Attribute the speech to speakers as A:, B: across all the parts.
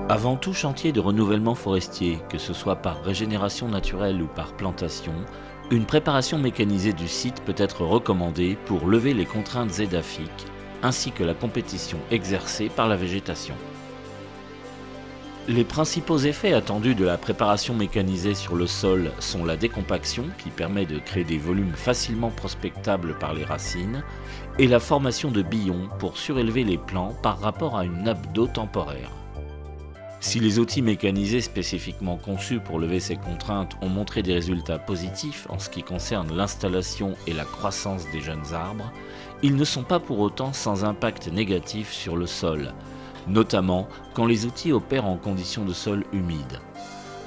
A: Avant tout chantier de renouvellement forestier, que ce soit par régénération naturelle ou par plantation, une préparation mécanisée du site peut être recommandée pour lever les contraintes édaphiques ainsi que la compétition exercée par la végétation. Les principaux effets attendus de la préparation mécanisée sur le sol sont la décompaction, qui permet de créer des volumes facilement prospectables par les racines, et la formation de billons pour surélever les plants par rapport à une nappe d'eau temporaire. Si les outils mécanisés spécifiquement conçus pour lever ces contraintes ont montré des résultats positifs en ce qui concerne l'installation et la croissance des jeunes arbres, ils ne sont pas pour autant sans impact négatif sur le sol, notamment quand les outils opèrent en conditions de sol humide.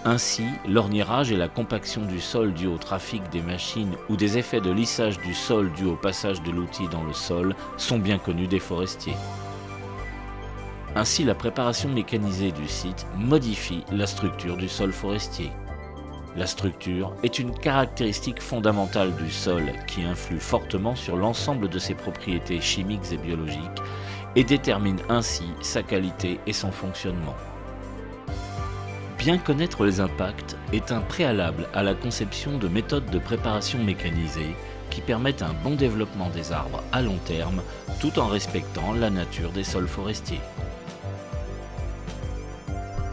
A: Ainsi, l'orniérage et la compaction du sol dû au trafic des machines ou des effets de lissage du sol dû au passage de l'outil dans le sol sont bien connus des forestiers. Ainsi, la préparation mécanisée du site modifie la structure du sol forestier. La structure est une caractéristique fondamentale du sol qui influe fortement sur l'ensemble de ses propriétés chimiques et biologiques et détermine ainsi sa qualité et son fonctionnement. Bien connaître les impacts est un préalable à la conception de méthodes de préparation mécanisée qui permettent un bon développement des arbres à long terme tout en respectant la nature des sols forestiers.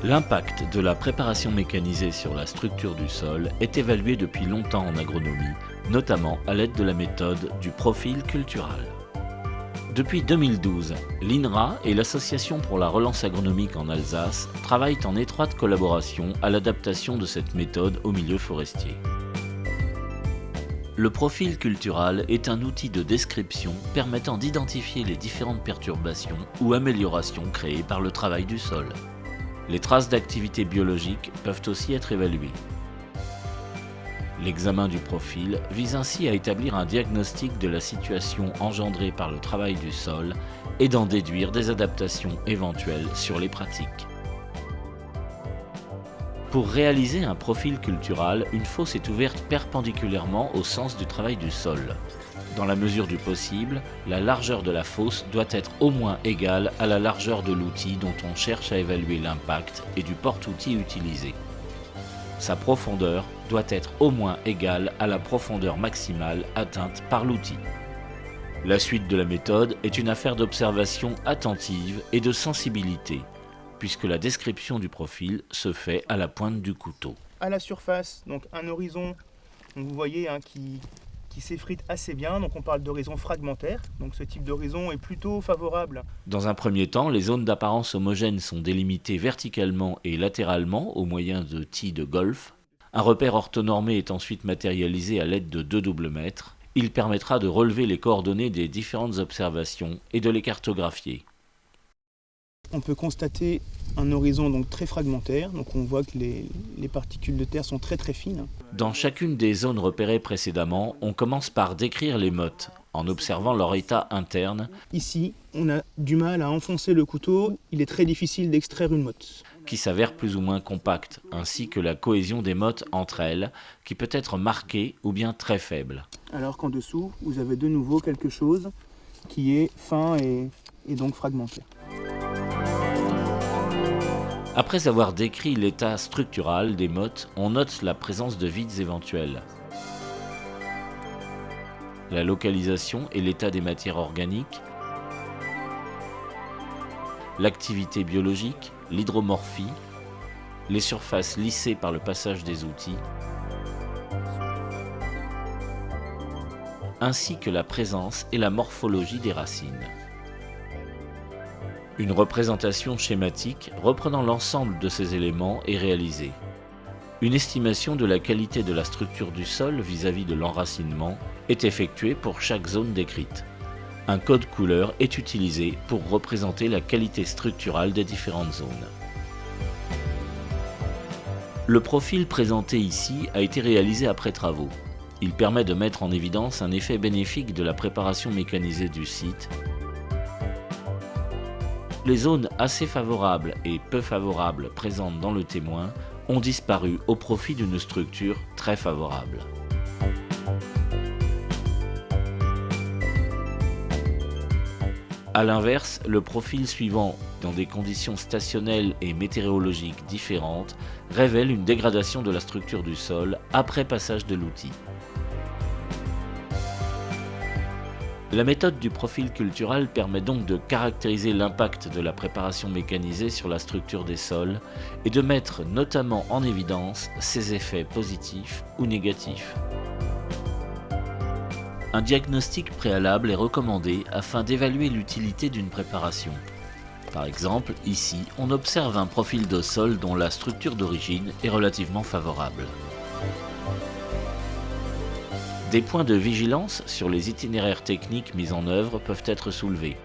A: L'impact de la préparation mécanisée sur la structure du sol est évalué depuis longtemps en agronomie, notamment à l'aide de la méthode du profil cultural. Depuis 2012, l'INRA et l'Association pour la relance agronomique en Alsace travaillent en étroite collaboration à l'adaptation de cette méthode au milieu forestier. Le profil cultural est un outil de description permettant d'identifier les différentes perturbations ou améliorations créées par le travail du sol. Les traces d'activité biologique peuvent aussi être évaluées. L'examen du profil vise ainsi à établir un diagnostic de la situation engendrée par le travail du sol et d'en déduire des adaptations éventuelles sur les pratiques. Pour réaliser un profil cultural, une fosse est ouverte perpendiculairement au sens du travail du sol. Dans la mesure du possible, la largeur de la fosse doit être au moins égale à la largeur de l'outil dont on cherche à évaluer l'impact et du porte-outil utilisé. Sa profondeur doit être au moins égale à la profondeur maximale atteinte par l'outil. La suite de la méthode est une affaire d'observation attentive et de sensibilité, puisque la description du profil se fait à la pointe du couteau.
B: À la surface, donc un horizon, donc vous voyez qui s'effrite assez bien, donc on parle d'horizon fragmentaire, donc ce type d'horizon est plutôt favorable.
A: Dans un premier temps, les zones d'apparence homogène sont délimitées verticalement et latéralement au moyen de tis de golf. Un repère orthonormé est ensuite matérialisé à l'aide de deux doubles mètres. Il permettra de relever les coordonnées des différentes observations et de les cartographier.
B: On peut constater un horizon donc très fragmentaire, donc on voit que les particules de terre sont très fines.
A: Dans chacune des zones repérées précédemment, on commence par décrire les mottes, en observant leur état interne.
B: Ici, on a du mal à enfoncer le couteau, il est très difficile d'extraire une motte.
A: Qui s'avère plus ou moins compacte, ainsi que la cohésion des mottes entre elles, qui peut être marquée ou bien très faible.
B: Alors qu'en dessous, vous avez de nouveau quelque chose qui est fin et donc fragmentaire.
A: Après avoir décrit l'état structural des mottes, on note la présence de vides éventuels, la localisation et l'état des matières organiques, l'activité biologique, l'hydromorphie, les surfaces lissées par le passage des outils, ainsi que la présence et la morphologie des racines. Une représentation schématique reprenant l'ensemble de ces éléments est réalisée. Une estimation de la qualité de la structure du sol vis-à-vis de l'enracinement est effectuée pour chaque zone décrite. Un code couleur est utilisé pour représenter la qualité structurale des différentes zones. Le profil présenté ici a été réalisé après travaux. Il permet de mettre en évidence un effet bénéfique de la préparation mécanisée du site. Les zones assez favorables et peu favorables présentes dans le témoin ont disparu au profit d'une structure très favorable. A l'inverse, le profil suivant, dans des conditions stationnelles et météorologiques différentes, révèle une dégradation de la structure du sol après passage de l'outil. La méthode du profil cultural permet donc de caractériser l'impact de la préparation mécanisée sur la structure des sols et de mettre notamment en évidence ses effets positifs ou négatifs. Un diagnostic préalable est recommandé afin d'évaluer l'utilité d'une préparation. Par exemple, ici, on observe un profil de sol dont la structure d'origine est relativement favorable. Des points de vigilance sur les itinéraires techniques mis en œuvre peuvent être soulevés.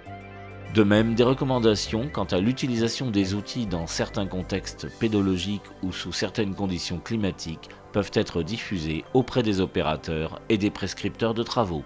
A: De même, des recommandations quant à l'utilisation des outils dans certains contextes pédologiques ou sous certaines conditions climatiques peuvent être diffusées auprès des opérateurs et des prescripteurs de travaux.